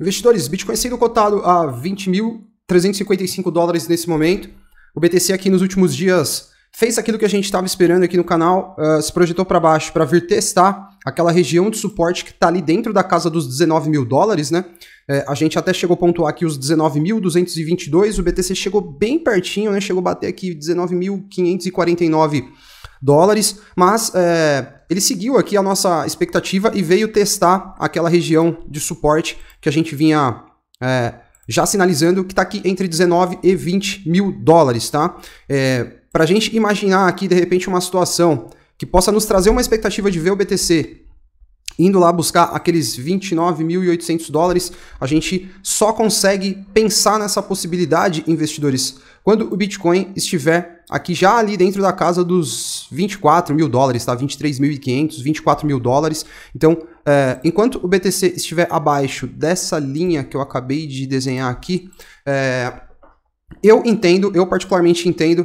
Investidores, Bitcoin sendo cotado a 20.355 dólares nesse momento. O BTC aqui nos últimos dias fez aquilo que a gente estava esperando aqui no canal, se projetou para baixo para vir testar aquela região de suporte que está ali dentro da casa dos 19 mil dólares, né? A gente até chegou a pontuar aqui os 19.222, o BTC chegou bem pertinho, né? Chegou a bater aqui 19.549 dólares, mas ele seguiu aqui a nossa expectativa e veio testar aquela região de suporte que a gente vinha já sinalizando, que está aqui entre 19 e 20 mil dólares, tá? Para a gente imaginar aqui, de repente, uma situação que possa nos trazer uma expectativa de ver o BTC indo lá buscar aqueles 29.800 dólares, a gente só consegue pensar nessa possibilidade, investidores, quando o Bitcoin estiver aqui já ali dentro da casa dos 24 mil dólares, tá? 23.500, 24 mil dólares. Então, enquanto o BTC estiver abaixo dessa linha que eu acabei de desenhar aqui, eu particularmente entendo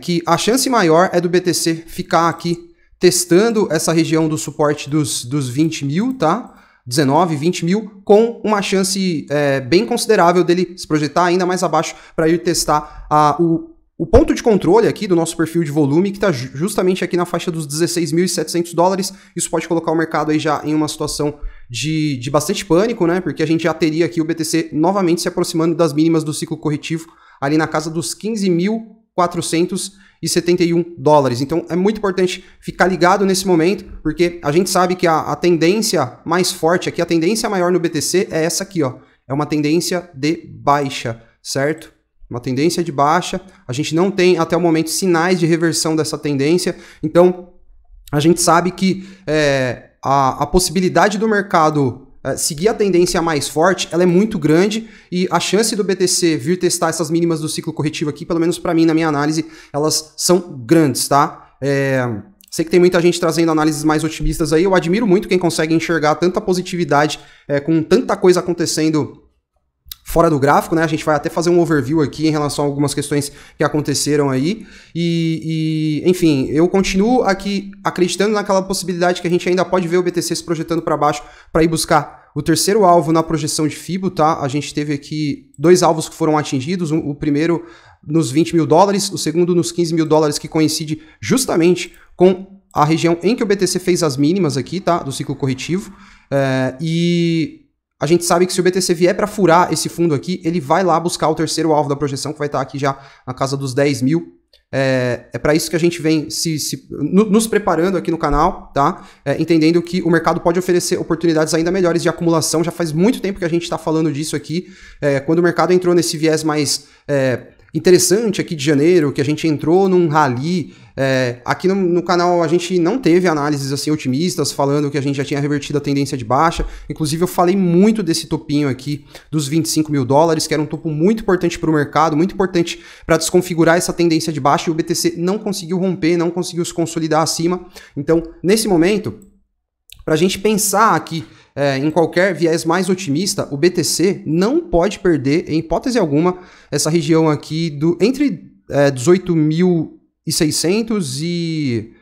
que a chance maior é do BTC ficar aqui testando essa região do suporte dos 20 mil, tá? 19, 20 mil, com uma chance bem considerável dele se projetar ainda mais abaixo para ir testar o ponto de controle aqui do nosso perfil de volume, que está justamente aqui na faixa dos 16.700 dólares. Isso pode colocar o mercado aí já em uma situação de bastante pânico, né? Porque a gente já teria aqui o BTC novamente se aproximando das mínimas do ciclo corretivo, ali na casa dos 15.471 dólares. Então é muito importante ficar ligado nesse momento, porque a gente sabe que a tendência mais forte aqui, a tendência maior no BTC é essa aqui, ó. É uma tendência de baixa, certo? Uma tendência de baixa. A gente não tem até o momento sinais de reversão dessa tendência. Então a gente sabe que a possibilidade do mercado seguir a tendência mais forte, ela é muito grande, e a chance do BTC vir testar essas mínimas do ciclo corretivo aqui, pelo menos para mim, na minha análise, elas são grandes, tá? Sei que tem muita gente trazendo análises mais otimistas aí, eu admiro muito quem consegue enxergar tanta positividade com tanta coisa acontecendo fora do gráfico, né? A gente vai até fazer um overview aqui em relação a algumas questões que aconteceram aí. Enfim, eu continuo aqui acreditando naquela possibilidade que a gente ainda pode ver o BTC se projetando para baixo para ir buscar o terceiro alvo na projeção de FIBO, tá? A gente teve aqui dois alvos que foram atingidos, o primeiro nos 20 mil dólares, o segundo nos 15 mil dólares, que coincide justamente com a região em que o BTC fez as mínimas aqui, tá? Do ciclo corretivo. A gente sabe que se o BTC vier para furar esse fundo aqui, ele vai lá buscar o terceiro alvo da projeção, que vai estar aqui já na casa dos 10 mil. É para isso que a gente vem nos preparando aqui no canal, tá? Entendendo que o mercado pode oferecer oportunidades ainda melhores de acumulação. Já faz muito tempo que a gente está falando disso aqui. Quando o mercado entrou nesse viés mais interessante aqui de janeiro, que a gente entrou num rally. Aqui no canal a gente não teve análises assim otimistas falando que a gente já tinha revertido a tendência de baixa. Inclusive eu falei muito desse topinho aqui dos 25 mil dólares, que era um topo muito importante para o mercado, muito importante para desconfigurar essa tendência de baixa, e o BTC não conseguiu romper, não conseguiu se consolidar acima. Então, nesse momento, para a gente pensar aqui em qualquer viés mais otimista, o BTC não pode perder, em hipótese alguma, essa região aqui entre 18.600 e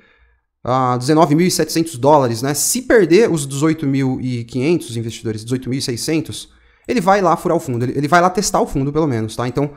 19.700 dólares, né? Se perder os 18.500, investidores, 18.600, ele vai lá furar o fundo, ele vai lá testar o fundo, pelo menos, tá? Então,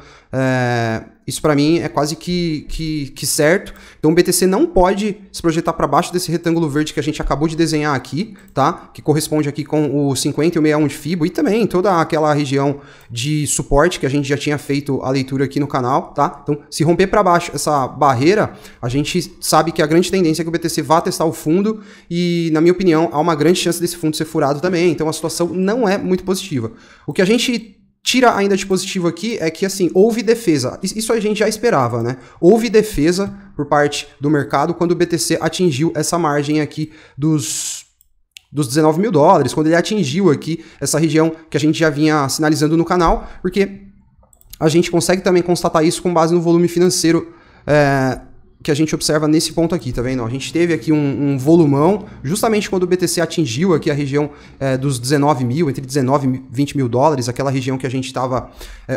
isso para mim é quase que certo. Então, o BTC não pode se projetar para baixo desse retângulo verde que a gente acabou de desenhar aqui, tá? Que corresponde aqui com o 50 e o 61 de FIBO, e também toda aquela região de suporte que a gente já tinha feito a leitura aqui no canal, tá? Então, se romper para baixo essa barreira, a gente sabe que a grande tendência é que o BTC vá testar o fundo, e, na minha opinião, há uma grande chance desse fundo ser furado também. Então, a situação não é muito positiva. O que a gente tira ainda de positivo aqui é que, assim, houve defesa. Isso a gente já esperava, né? Houve defesa por parte do mercado quando o BTC atingiu essa margem aqui dos 19 mil dólares, quando ele atingiu aqui essa região que a gente já vinha sinalizando no canal, porque a gente consegue também constatar isso com base no volume financeiro que a gente observa nesse ponto aqui, tá vendo? A gente teve aqui um volumão, justamente quando o BTC atingiu aqui a região dos 19 mil, entre 19 e 20 mil dólares, aquela região que a gente estava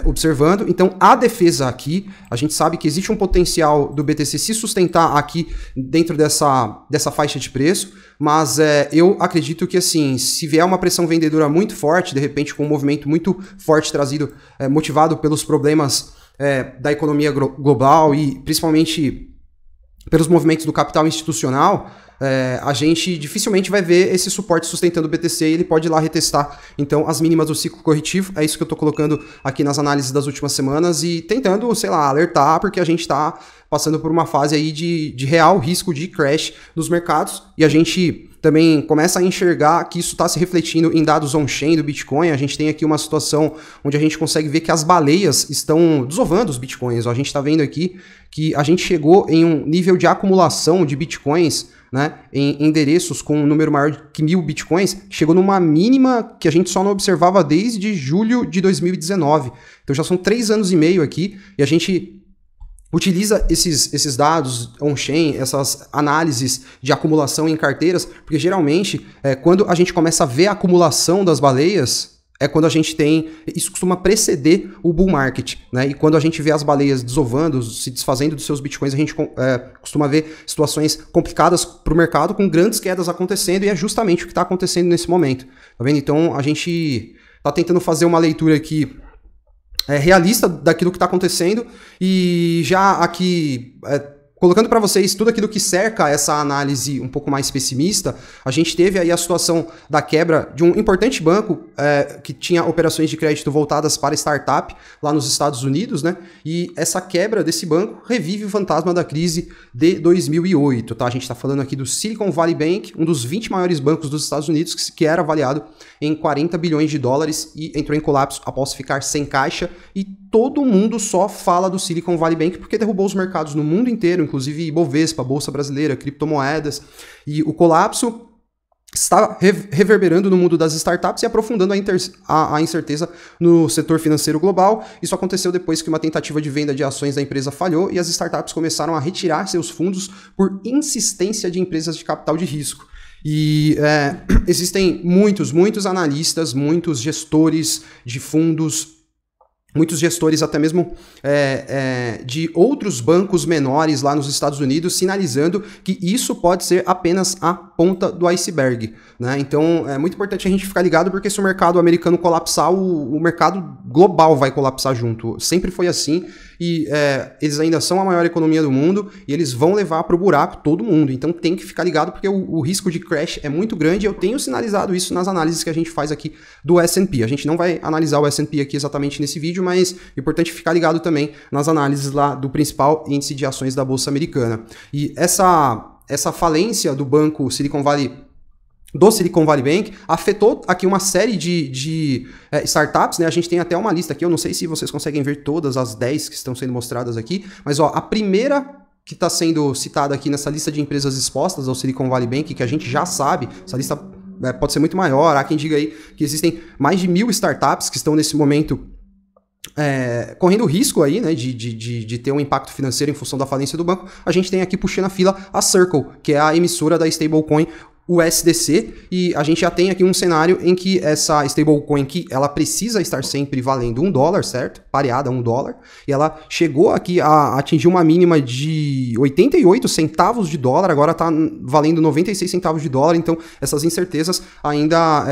observando. Então, a defesa aqui, a gente sabe que existe um potencial do BTC se sustentar aqui dentro dessa faixa de preço, mas eu acredito que, assim, se vier uma pressão vendedora muito forte, de repente com um movimento muito forte trazido, motivado pelos problemas da economia global e principalmente pelos movimentos do capital institucional, a gente dificilmente vai ver esse suporte sustentando o BTC e ele pode ir lá retestar, então, as mínimas do ciclo corretivo. É isso que eu estou colocando aqui nas análises das últimas semanas e tentando, sei lá, alertar, porque a gente está passando por uma fase aí de real risco de crash nos mercados e a gente também começa a enxergar que isso está se refletindo em dados on-chain do Bitcoin. A gente tem aqui uma situação onde a gente consegue ver que as baleias estão desovando os Bitcoins. A gente está vendo aqui que a gente chegou em um nível de acumulação de Bitcoins, né, em endereços com um número maior que 1000 Bitcoins, chegou numa mínima que a gente só não observava desde julho de 2019. Então já são 3 anos e meio aqui e a gente utiliza esses dados on-chain, essas análises de acumulação em carteiras, porque geralmente, quando a gente começa a ver a acumulação das baleias, é quando a gente tem... Isso costuma preceder o bull market, né? E quando a gente vê as baleias desovando, se desfazendo dos seus bitcoins, a gente costuma ver situações complicadas para o mercado, com grandes quedas acontecendo, e é justamente o que está acontecendo nesse momento. Tá vendo? Então, a gente está tentando fazer uma leitura aqui realista daquilo que está acontecendo e já aqui colocando para vocês tudo aquilo que cerca essa análise um pouco mais pessimista. A gente teve aí a situação da quebra de um importante banco que tinha operações de crédito voltadas para startup lá nos Estados Unidos, né? E essa quebra desse banco revive o fantasma da crise de 2008, tá? A gente está falando aqui do Silicon Valley Bank, um dos 20 maiores bancos dos Estados Unidos, que era avaliado em 40 bilhões de dólares e entrou em colapso após ficar sem caixa, e todo mundo só fala do Silicon Valley Bank porque derrubou os mercados no mundo inteiro, inclusive Ibovespa, Bolsa Brasileira, criptomoedas, e o colapso está reverberando no mundo das startups e aprofundando a incerteza no setor financeiro global. Isso aconteceu depois que uma tentativa de venda de ações da empresa falhou e as startups começaram a retirar seus fundos por insistência de empresas de capital de risco. E existem muitos analistas, muitos gestores de fundos, muitos gestores até mesmo de outros bancos menores lá nos Estados Unidos, sinalizando que isso pode ser apenas a ponta do iceberg, né? Então é muito importante a gente ficar ligado, porque se o mercado americano colapsar, o mercado global vai colapsar junto. Sempre foi assim, e eles ainda são a maior economia do mundo e eles vão levar para o buraco todo mundo. Então tem que ficar ligado, porque o risco de crash é muito grande. Eu tenho sinalizado isso nas análises que a gente faz aqui do S&P. A gente não vai analisar o S&P aqui exatamente nesse vídeo, mas é importante ficar ligado também nas análises lá do principal índice de ações da Bolsa Americana. E essa falência do banco Silicon Valley Bank afetou aqui uma série de startups, né? A gente tem até uma lista aqui, eu não sei se vocês conseguem ver todas as 10 que estão sendo mostradas aqui, mas ó, a primeira que está sendo citada aqui nessa lista de empresas expostas ao Silicon Valley Bank, que a gente já sabe, essa lista pode ser muito maior, há quem diga aí que existem mais de 1000 startups que estão nesse momento correndo risco aí, né, de ter um impacto financeiro em função da falência do banco. A gente tem aqui puxando a fila a Circle, que é a emissora da stablecoin USDC, e a gente já tem aqui um cenário em que essa stablecoin que ela precisa estar sempre valendo $1, certo? Pareada a $1, e ela chegou aqui a atingir uma mínima de 88 centavos de dólar, agora está valendo 96 centavos de dólar, então essas incertezas ainda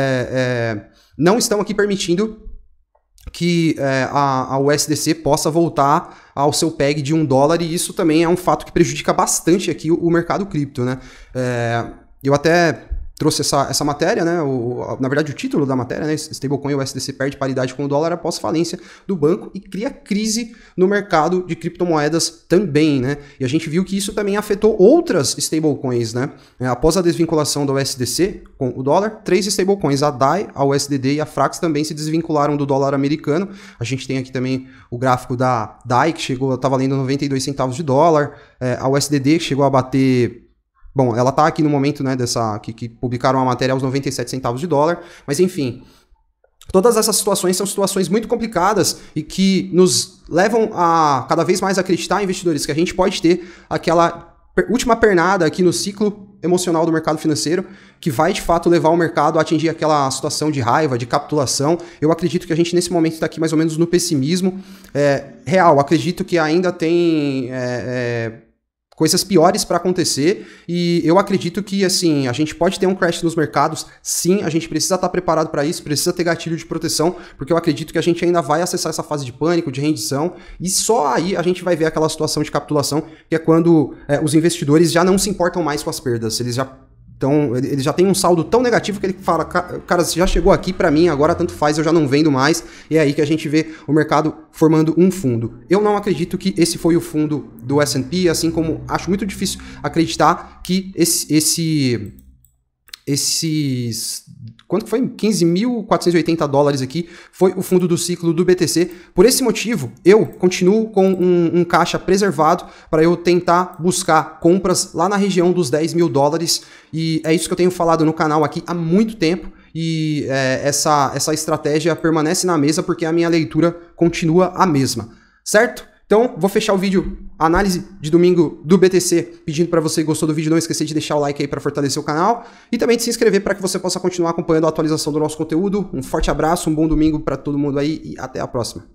não estão aqui permitindo que a USDC possa voltar ao seu PEG de $1, e isso também é um fato que prejudica bastante aqui o mercado cripto, né? Eu até trouxe essa matéria, né? Na verdade, o título da matéria, né? Stablecoin USDC perde paridade com o dólar após falência do banco e cria crise no mercado de criptomoedas também, né? E a gente viu que isso também afetou outras stablecoins, né? Após a desvinculação da USDC com o dólar, 3 stablecoins, a DAI, a USDD e a Frax, também se desvincularam do dólar americano. A gente tem aqui também o gráfico da DAI, que tá valendo 92 centavos de dólar, a USDD, que chegou a bater... Bom, ela está aqui no momento, né, que publicaram a matéria aos 97 centavos de dólar, mas enfim, Todas essas situações são situações muito complicadas e que nos levam a cada vez mais acreditar, investidores, que a gente pode ter aquela última pernada aqui no ciclo emocional do mercado financeiro, que vai de fato levar o mercado a atingir aquela situação de raiva, de capitulação. Eu acredito que a gente nesse momento está aqui mais ou menos no pessimismo real. Acredito que ainda tem coisas piores para acontecer e eu acredito que assim a gente pode ter um crash nos mercados. Sim, a gente precisa estar preparado para isso, precisa ter gatilho de proteção, porque eu acredito que a gente ainda vai acessar essa fase de pânico, de rendição, e só aí a gente vai ver aquela situação de capitulação, que é quando os investidores já não se importam mais com as perdas, eles já têm um saldo tão negativo que ele fala, cara, já chegou aqui para mim, agora tanto faz, eu já não vendo mais, e é aí que a gente vê o mercado formando um fundo. Eu não acredito que esse foi o fundo do S&P, assim como acho muito difícil acreditar que esses quanto que foi? $15.480 aqui foi o fundo do ciclo do BTC. Por esse motivo, eu continuo com um caixa preservado para eu tentar buscar compras lá na região dos $10 mil. E é isso que eu tenho falado no canal aqui há muito tempo. E essa estratégia permanece na mesa porque a minha leitura continua a mesma, certo? Então, vou fechar o vídeo, análise de domingo do BTC, pedindo para você que gostou do vídeo, não esquecer de deixar o like aí para fortalecer o canal e também de se inscrever para que você possa continuar acompanhando a atualização do nosso conteúdo. Um forte abraço, um bom domingo para todo mundo aí e até a próxima.